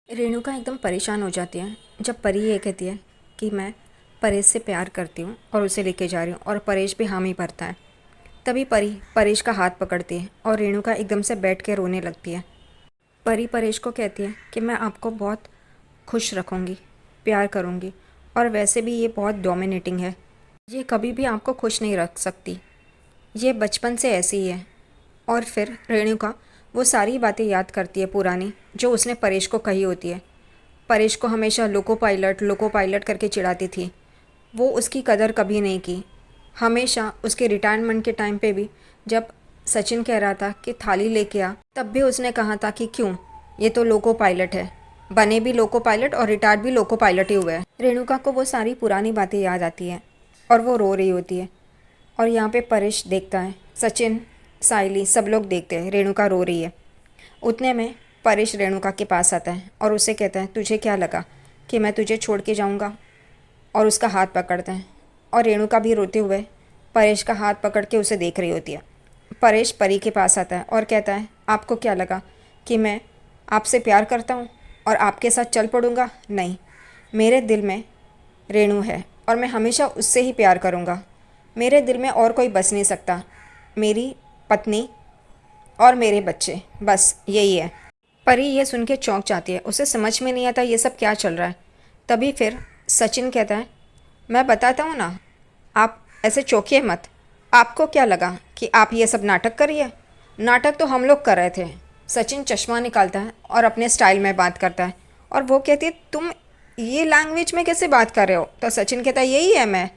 रेणुका एकदम परेशान हो जाती है जब परी ये कहती है कि मैं परेश से प्यार करती हूँ और उसे लेके जा रही हूँ और परेश भी हामी भरता है। तभी परी परेश का हाथ पकड़ती है और रेणुका एकदम से बैठ के रोने लगती है। परी परेश को कहती है कि मैं आपको बहुत खुश रखूँगी, प्यार करूँगी, और वैसे भी ये बहुत डोमिनेटिंग है, ये कभी भी आपको खुश नहीं रख सकती, ये बचपन से ऐसी ही है। और फिर रेणुका वो सारी बातें याद करती है पुरानी, जो उसने परेश को कही होती है। परेश को हमेशा लोको पायलट करके चिढ़ाती थी। वो उसकी कदर कभी नहीं की। हमेशा उसके रिटायरमेंट के टाइम पे भी जब सचिन कह रहा था कि थाली लेके आ, तब भी उसने कहा था कि क्यों, ये तो लोको पायलट है, बने भी लोको पायलट और रिटायर्ड भी लोको पायलट ही हुए हैं। रेणुका को वो सारी पुरानी बातें याद आती हैं और वो रो रही होती है। और यहाँ पे परेश देखता है, सचिन, साइली, सब लोग देखते हैं रेणुका रो रही है। उतने में परेश रेणुका के पास आता है और उसे कहता है, तुझे क्या लगा कि मैं तुझे छोड़ के जाऊँगा? और उसका हाथ पकड़ते हैं और रेणुका भी रोते हुए परेश का हाथ पकड़ के उसे देख रही होती है। परेश परी के पास आता है और कहता है, आपको क्या लगा कि मैं आपसे प्यार करता हूँ और आपके साथ चल पड़ूँगा? नहीं, मेरे दिल में रेणु है और मैं हमेशा उससे ही प्यार करूँगा। मेरे दिल में और कोई बस नहीं सकता, मेरी पत्नी और मेरे बच्चे, बस यही है। परी ये सुन के चौंक जाती है, उसे समझ में नहीं आता ये सब क्या चल रहा है। तभी फिर सचिन कहता है, मैं बताता हूँ ना, आप ऐसे चौंकिए मत। आपको क्या लगा कि आप ये सब नाटक करिए? नाटक तो हम लोग कर रहे थे। सचिन चश्मा निकालता है और अपने स्टाइल में बात करता है और वो कहती है, तुम ये लैंग्वेज में कैसे बात कर रहे हो? तो सचिन कहता है, यही है मैं,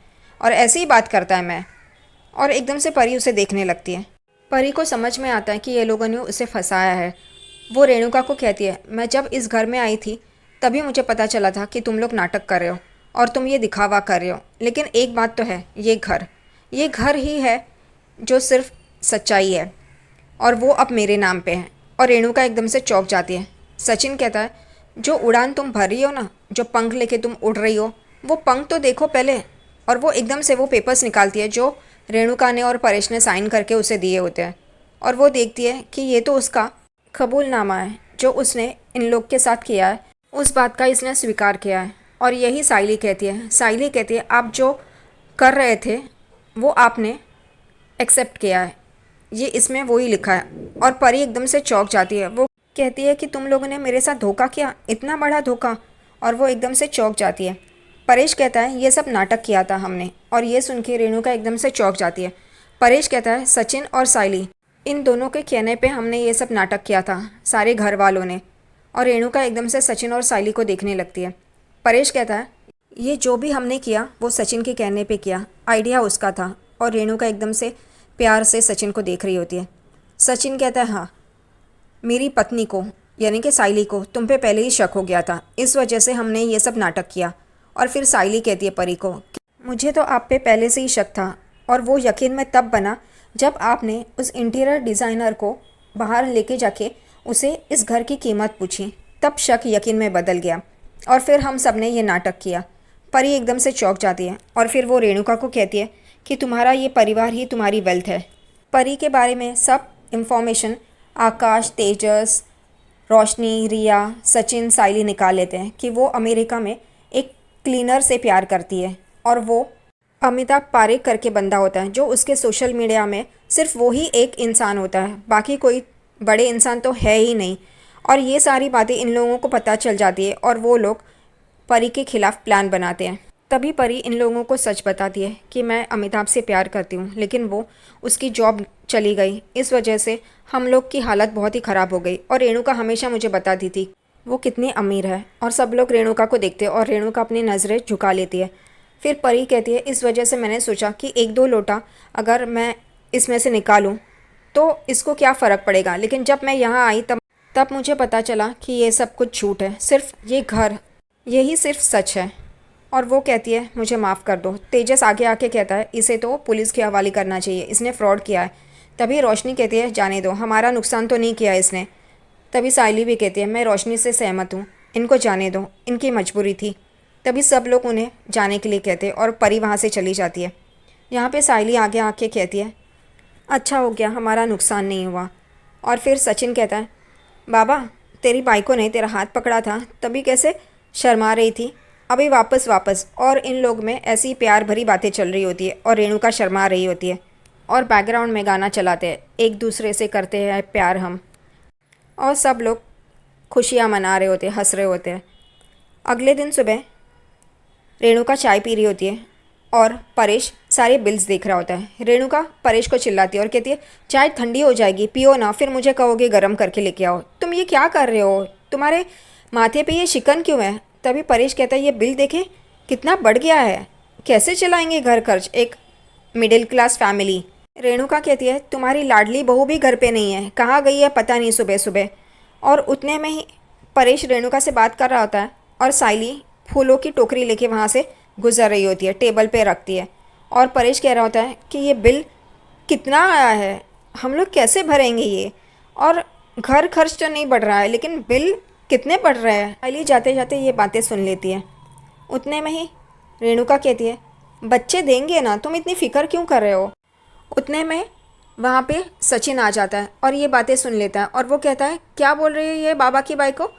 और ऐसे ही बात करता है मैं। और एकदम से परी उसे देखने लगती है। परी को समझ में आता है कि ये लोगों ने उसे फंसाया है। वो रेणुका को कहती है, मैं जब इस घर में आई थी तभी मुझे पता चला था कि तुम लोग नाटक कर रहे हो और तुम ये दिखावा कर रहे हो। लेकिन एक बात तो है, ये घर ही है जो सिर्फ सच्चाई है, और वो अब मेरे नाम पे है। और रेणुका एकदम से चौंक जाती है। सचिन कहता है, जो उड़ान तुम भर रही हो ना, जो पंख लेके तुम उड़ रही हो, वो पंख तो देखो पहले। और वो एकदम से वो पेपर्स निकालती है जो रेणुका ने और परेश ने साइन करके उसे दिए होते हैं। और वो देखती है कि ये तो उसका कबूलनामा है जो उसने इन लोग के साथ किया है, उस बात का इसने स्वीकार किया है। और यही साइली कहती है, आप जो कर रहे थे वो आपने एक्सेप्ट किया है, ये इसमें वही लिखा है। और परी एकदम से चौंक जाती है। वो कहती है कि तुम लोगों ने मेरे साथ धोखा किया, इतना बड़ा धोखा। और वो एकदम से चौंक जाती है। परेश कहता है, ये सब नाटक किया था हमने। और ये सुन के रेणुका एकदम से चौंक जाती है। परेश कहता है, सचिन और साइली, इन दोनों के कहने पे हमने ये सब नाटक किया था, सारे घर वालों ने। और रेणुका एकदम से सचिन और साइली को देखने लगती है। परेश कहता है, ये जो भी हमने किया वो सचिन के कहने पे किया, आइडिया उसका था। और रेणुका एकदम से प्यार से सचिन को देख रही होती है। सचिन कहता है, हाँ, मेरी पत्नी को यानी कि साइली को तुम पे पहले ही शक हो गया था, इस वजह से हमने ये सब नाटक किया। और फिर साइली कहती है परी को, मुझे तो आप पे पहले से ही शक था, और वो यकीन में तब बना जब आपने उस इंटीरियर डिज़ाइनर को बाहर लेके जाके उसे इस घर की कीमत पूछी, तब शक यकीन में बदल गया और फिर हम सब ने ये नाटक किया। परी एकदम से चौंक जाती है और फिर वो रेणुका को कहती है कि तुम्हारा ये परिवार ही तुम्हारी वेल्थ है। परी के बारे में सब इन्फॉर्मेशन आकाश, तेजस, रोशनी, रिया, सचिन, साइली निकाल लेते हैं कि वो अमेरिका में एक क्लीनर से प्यार करती है और वो अमिताभ पारेख करके बंदा होता है जो उसके सोशल मीडिया में सिर्फ वो ही एक इंसान होता है, बाकी कोई बड़े इंसान तो है ही नहीं। और ये सारी बातें इन लोगों को पता चल जाती है और वो लोग परी के खिलाफ प्लान बनाते हैं। तभी परी इन लोगों को सच बताती है कि मैं अमिताभ से प्यार करती हूँ, लेकिन वो उसकी जॉब चली गई, इस वजह से हम लोग की हालत बहुत ही ख़राब हो गई। और रेणुका हमेशा मुझे बताती थी वो कितनी अमीर है, और सब लोग रेणुका को देखते हैं और रेणुका अपनी नज़रें झुका लेती है। फिर परी कहती है, इस वजह से मैंने सोचा कि एक दो लोटा अगर मैं इसमें से निकालूं तो इसको क्या फ़र्क पड़ेगा। लेकिन जब मैं यहाँ आई तब मुझे पता चला कि ये सब कुछ झूठ है, सिर्फ ये घर, यही सिर्फ सच है। और वो कहती है, मुझे माफ़ कर दो। तेजस आगे आके कहता है, इसे तो पुलिस के हवाले करना चाहिए, इसने फ्रॉड किया है। तभी रोशनी कहती है, जाने दो, हमारा नुकसान तो नहीं किया इसने। तभी साइली भी कहती है, मैं रोशनी से सहमत हूँ, इनको जाने दो, इनकी मजबूरी थी। तभी सब लोग उन्हें जाने के लिए कहते हैं और परी वहाँ से चली जाती है। यहाँ पे साइली आगे आके कहती है, अच्छा हो गया, हमारा नुकसान नहीं हुआ। और फिर सचिन कहता है, बाबा तेरी बाइको ने तेरा हाथ पकड़ा था तभी कैसे शर्मा रही थी, अभी वापस वापस। और इन लोग में ऐसी प्यार भरी बातें चल रही होती है और रेणुका शर्मा रही होती है और बैकग्राउंड में गाना चलाते हैं, एक दूसरे से करते हैं प्यार हम। और सब लोग खुशियाँ मना रहे होते हैं, हंस रहे होते हैं। अगले दिन सुबह रेणुका चाय पी रही होती है और परेश सारे बिल्स देख रहा होता है। रेणुका परेश को चिल्लाती है और कहती है, चाय ठंडी हो जाएगी, पियो ना, फिर मुझे कहोगे गर्म करके लेके आओ। तुम ये क्या कर रहे हो, तुम्हारे माथे पे ये शिकन क्यों है। तभी परेश कहता है, ये बिल देखे कितना बढ़ गया है, कैसे चलाएंगे घर खर्च एक मिडिल क्लास फैमिली। रेणुका कहती है, तुम्हारी लाडली बहू भी घर पे नहीं है, कहाँ गई है पता नहीं सुबह सुबह। और उतने में ही परेश रेणुका से बात कर रहा होता है और साइली फूलों की टोकरी लेके वहाँ से गुजर रही होती है, टेबल पे रखती है। और परेश कह रहा होता है कि ये बिल कितना आया है, हम लोग कैसे भरेंगे ये, और घर खर्च तो नहीं बढ़ रहा है लेकिन बिल कितने बढ़ रहे हैं। साइली जाते जाते ये बातें सुन लेती है। उतने में ही रेणुका कहती है, बच्चे देंगे ना, तुम इतनी फ़िक्र क्यों कर रहे हो। उतने में वहाँ पे सचिन आ जाता है और ये बातें सुन लेता है और वो कहता है, क्या बोल रही है ये बाबा की बाई को।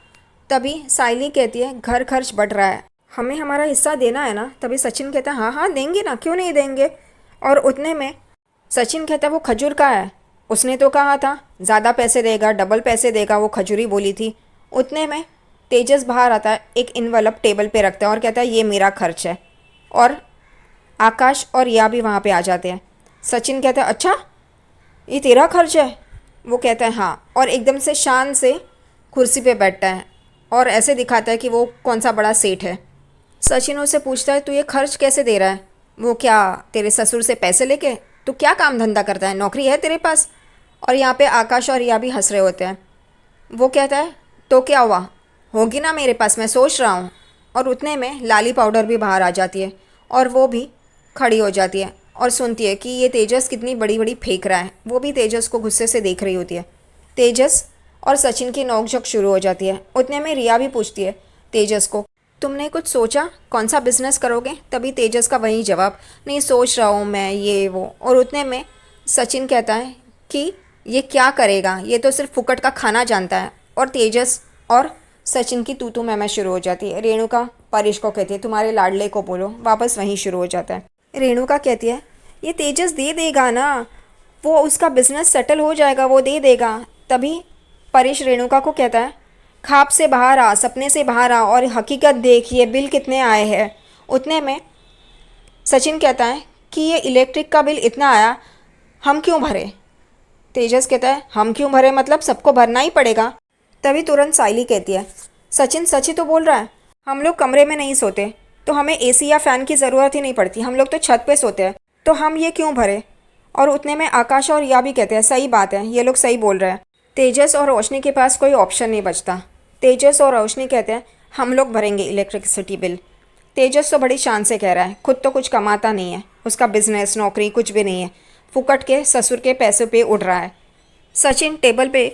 तभी साइली कहती है, घर खर्च बढ़ रहा है, हमें हमारा हिस्सा देना है ना। तभी सचिन कहता है, हाँ हाँ देंगे ना, क्यों नहीं देंगे। और उतने में सचिन कहता है, वो खजूर का है, उसने तो कहा था ज़्यादा पैसे देगा, डबल पैसे देगा, वो खजूरी बोली थी। उतने में तेजस बाहर आता है, एक इन्वेलप टेबल पे रखता है और कहता है, ये मेरा खर्च है। और आकाश और रिया भी वहाँ पे आ जाते हैं। सचिन कहता है, अच्छा ये तेरा खर्च है। वो कहता है हाँ, और एकदम से शान से कुर्सी पे बैठता है और ऐसे दिखाता है कि वो कौन सा बड़ा सेठ है। सचिन उससे पूछता है, तू ये खर्च कैसे दे रहा है, वो क्या तेरे ससुर से पैसे लेके, तू क्या काम धंधा करता है, नौकरी है तेरे पास। और यहाँ पे आकाश और रिया भी हंस रहे होते हैं। वो कहता है, तो क्या हुआ, होगी ना मेरे पास, मैं सोच रहा हूँ। और उतने में लाली पाउडर भी बाहर आ जाती है और वो भी खड़ी हो जाती है और सुनती है कि ये तेजस कितनी बड़ी बड़ी फेंक रहा है। वो भी तेजस को गुस्से से देख रही होती है। तेजस और सचिन की नोकझोंक शुरू हो जाती है। उतने में रिया भी पूछती है तेजस को, तुमने कुछ सोचा कौन सा बिजनेस करोगे। तभी तेजस का वही जवाब, नहीं सोच रहा हूँ मैं ये वो। और उतने में सचिन कहता है कि ये क्या करेगा, ये तो सिर्फ फुकट का खाना जानता है। और तेजस और सचिन की तू मैं शुरू हो जाती है। रेणुका परेश को कहती है, तुम्हारे लाडले को बोलो, वापस वहीं शुरू हो जाता है। रेणुका कहती है, ये तेजस दे देगा ना, वो उसका बिजनेस सेटल हो जाएगा, वो दे देगा। तभी परेश रेणुका को कहता है, ख्वाब से बाहर आ, सपने से बाहर आ और हकीकत देख, ये बिल कितने आए हैं। उतने में सचिन कहता है कि ये इलेक्ट्रिक का बिल इतना आया, हम क्यों भरे। तेजस कहता है, हम क्यों भरे मतलब सबको भरना ही पड़ेगा। तभी तुरंत साइली कहती है, सचिन सच ही तो बोल रहा है, हम लोग कमरे में नहीं सोते तो हमें एसी या फ़ैन की ज़रूरत ही नहीं पड़ती, हम लोग तो छत पे सोते हैं, तो हम ये क्यों भरे। और उतने में आकाश और रिया भी कहते हैं, सही बात है, ये लोग सही बोल रहे हैं। तेजस और रोशनी के पास कोई ऑप्शन नहीं बचता। तेजस और रोशनी कहते हैं, हम लोग भरेंगे इलेक्ट्रिसिटी बिल। तेजस तो बड़ी शान से कह रहा है, खुद तो कुछ कमाता नहीं है, उसका बिजनेस नौकरी कुछ भी नहीं है, फुकट के ससुर के पैसों पे उड़ रहा है। सचिन टेबल पे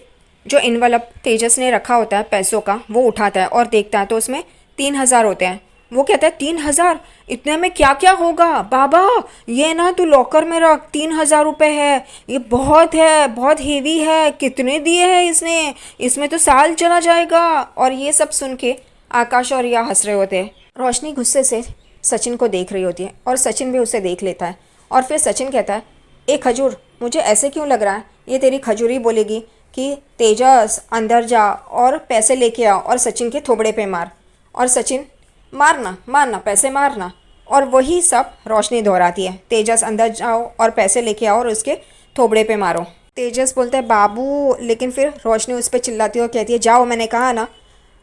जो इन्वेलप तेजस ने रखा होता है पैसों का, वो उठाता है और देखता है तो उसमें 3,000 होते हैं। वो कहता है, 3,000, इतने में क्या क्या होगा बाबा, ये ना तू लॉकर में रख, 3,000 रुपये है, ये बहुत है, बहुत हेवी है, कितने दिए हैं इसने, इसमें तो साल चला जाएगा। और ये सब सुन के आकाश और रिया हंस रहे होते हैं। रोशनी गुस्से से सचिन को देख रही होती है और सचिन भी उसे देख लेता है। और फिर सचिन कहता है, ए खजूर, मुझे ऐसे क्यों लग रहा है ये तेरी खजूरी बोलेगी कि तेजस अंदर जा और पैसे लेके आओ और सचिन के थोबड़े पे मार। और सचिन, मारना मारना, पैसे मारना। और वही सब रोशनी दोहराती है, तेजस अंदर जाओ और पैसे लेके आओ और उसके थोबड़े पे मारो। तेजस बोलता है, बाबू, लेकिन फिर रोशनी उस पर चिल्लाती है और कहती है, जाओ, मैंने कहा ना।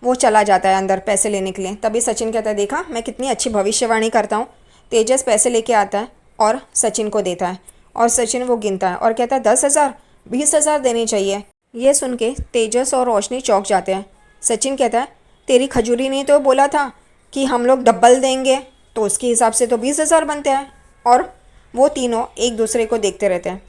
वो चला जाता है अंदर पैसे लेने के लिए। तभी सचिन कहता है, देखा मैं कितनी अच्छी भविष्यवाणी करता हूँ। तेजस पैसे लेके आता है और सचिन को देता है और सचिन वो गिनता है और कहता है, 10,000, 20,000 देने चाहिए। ये सुन के तेजस और रोशनी चौंक जाते हैं। सचिन कहता है, तेरी खजूरी ने तो बोला था कि हम लोग डबल देंगे, तो उसके हिसाब से तो 20,000 बनते हैं। और वो तीनों एक दूसरे को देखते रहते हैं।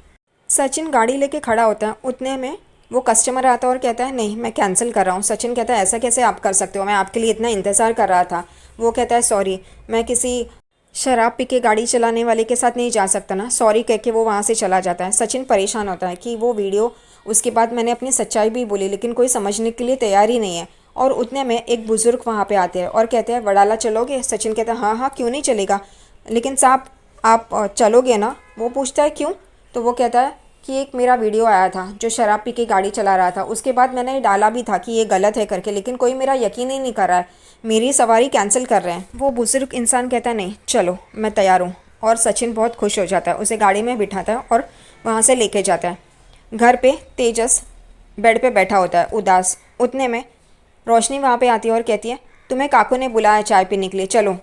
सचिन गाड़ी लेके खड़ा होता है। उतने में वो कस्टमर आता है और कहता है, नहीं मैं कैंसिल कर रहा हूँ। सचिन कहता है, ऐसा कैसे आप कर सकते हो, मैं आपके लिए इतना इंतज़ार कर रहा था। वो कहता है, सॉरी, मैं किसी शराब पी के गाड़ी चलाने वाले के साथ नहीं जा सकता ना, सॉरी कह के वो वहाँ से चला जाता है। सचिन परेशान होता है कि वो वीडियो उसके बाद मैंने अपनी सच्चाई भी बोली, लेकिन कोई समझने के लिए तैयार ही नहीं है। और उतने में एक बुज़ुर्ग वहाँ पे आते हैं और कहते हैं, वडाला चलोगे? सचिन कहता है, हाँ हाँ क्यों नहीं चलेगा, लेकिन साहब आप चलोगे ना? वो पूछता है क्यों? तो वो कहता है कि एक मेरा वीडियो आया था जो शराब पी के गाड़ी चला रहा था, उसके बाद मैंने डाला भी था कि ये गलत है करके, लेकिन कोई मेरा यकीन ही नहीं कर रहा है, मेरी सवारी कैंसिल कर रहे हैं। वो बुज़ुर्ग इंसान कहता है, नहीं चलो मैं तैयार हूँ। और सचिन बहुत खुश हो जाता है, उसे गाड़ी में बिठाता है और वहाँ से लेके जाता है। घर पे तेजस बेड पे बैठा होता है उदास। उतने में रोशनी वहाँ पे आती है और कहती है, तुम्हें काकू ने बुलाया चाय पीने के लिए, चलो।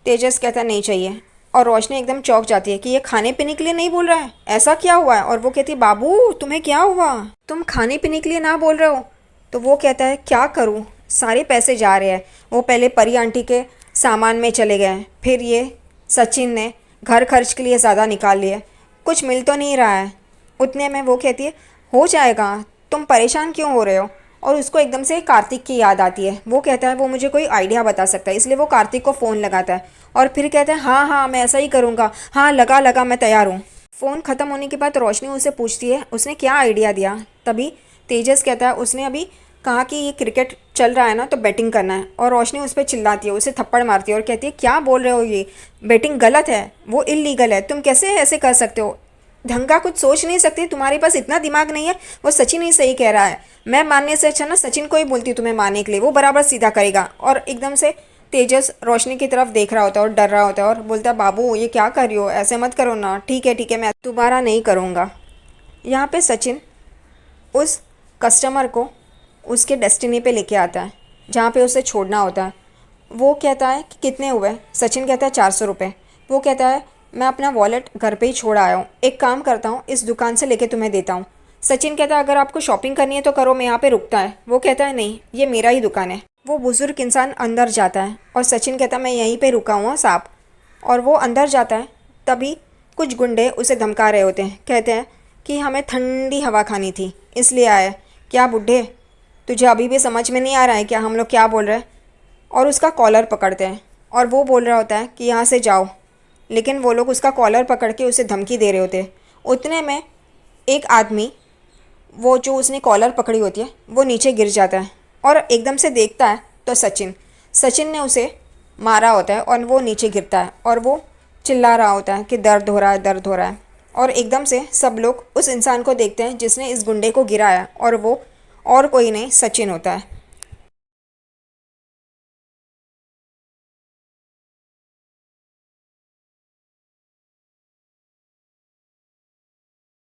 तेजस कहता नहीं चाहिए, और रोशनी एकदम चौंक जाती है कि ये खाने पीने के लिए नहीं बोल रहा है, ऐसा क्या हुआ है? और वो कहती है, बाबू तुम्हें क्या हुआ, तुम खाने पीने के लिए ना बोल रहे हो? तो वो कहता है, क्या करूँ, सारे पैसे जा रहे हैं। वो पहले परी आंटी के सामान में चले गए, फिर ये सचिन ने घर खर्च के लिए ज़्यादा निकाल लिए, कुछ मिल तो नहीं रहा है। उतने में वो कहती है, हो जाएगा, तुम परेशान क्यों हो रहे हो? और उसको एकदम से कार्तिक की याद आती है। वो कहता है वो मुझे कोई आइडिया बता सकता है, इसलिए वो कार्तिक को फ़ोन लगाता है और फिर कहता है, हाँ हाँ मैं ऐसा ही करूँगा, हाँ लगा लगा मैं तैयार हूँ। फ़ोन ख़त्म होने के बाद रोशनी उसे पूछती है उसने क्या आइडिया दिया। तभी तेजस कहता है, उसने अभी कहा कि ये क्रिकेट चल रहा है ना तो बैटिंग करना है। और रोशनी उस पर चिल्लाती है, उसे थप्पड़ मारती है और कहती है, क्या बोल रहे हो, ये बैटिंग गलत है, वो इलीगल है, तुम कैसे ऐसे कर सकते हो, ढंग का कुछ सोच नहीं सकती, तुम्हारे पास इतना दिमाग नहीं है। वो सचिन ही सही कह रहा है, मैं मानने से अच्छा ना सचिन को ही बोलती हूँ तुम्हें मारने के लिए, वो बराबर सीधा करेगा। और एकदम से तेजस रोशनी की तरफ देख रहा होता है और डर रहा होता है और बोलता है, बाबू ये क्या कर रही हो, ऐसे मत करो ना, ठीक है मैं दोबारा नहीं करूँगा। यहाँ पे सचिन उस कस्टमर को उसके डेस्टिनी पे लेके आता है जहाँ पे उसे छोड़ना होता है। वो कहता है कि कितने हुए? सचिन कहता है 400 रुपये। वो कहता है, मैं अपना वॉलेट घर पे ही छोड़ आया हूँ, एक काम करता हूँ इस दुकान से लेके तुम्हें देता हूँ। सचिन कहता है, अगर आपको शॉपिंग करनी है तो करो, मैं यहाँ पे रुकता है। वो कहता है, नहीं ये मेरा ही दुकान है। वो बुज़ुर्ग इंसान अंदर जाता है और सचिन कहता है, मैं यहीं पे रुका हूँ साहब। और वो अंदर जाता है, तभी कुछ गुंडे उसे धमका रहे होते हैं, कहते हैं कि हमें ठंडी हवा खानी थी इसलिए आए। क्या बुढ़े, तुझे अभी भी समझ में नहीं आ रहा है क्या हम लोग क्या बोल रहे हैं? और उसका कॉलर पकड़ते हैं और वो बोल रहा होता है कि यहाँ से जाओ, लेकिन वो लोग उसका कॉलर पकड़ के उसे धमकी दे रहे होते हैं। उतने में एक आदमी, वो जो उसने कॉलर पकड़ी होती है, वो नीचे गिर जाता है और एकदम से देखता है तो सचिन ने उसे मारा होता है और वो नीचे गिरता है और वो चिल्ला रहा होता है कि दर्द हो रहा है, दर्द हो रहा है। और एकदम से सब लोग उस इंसान को देखते हैं जिसने इस गुंडे को गिराया, और वो और कोई नहीं सचिन होता है।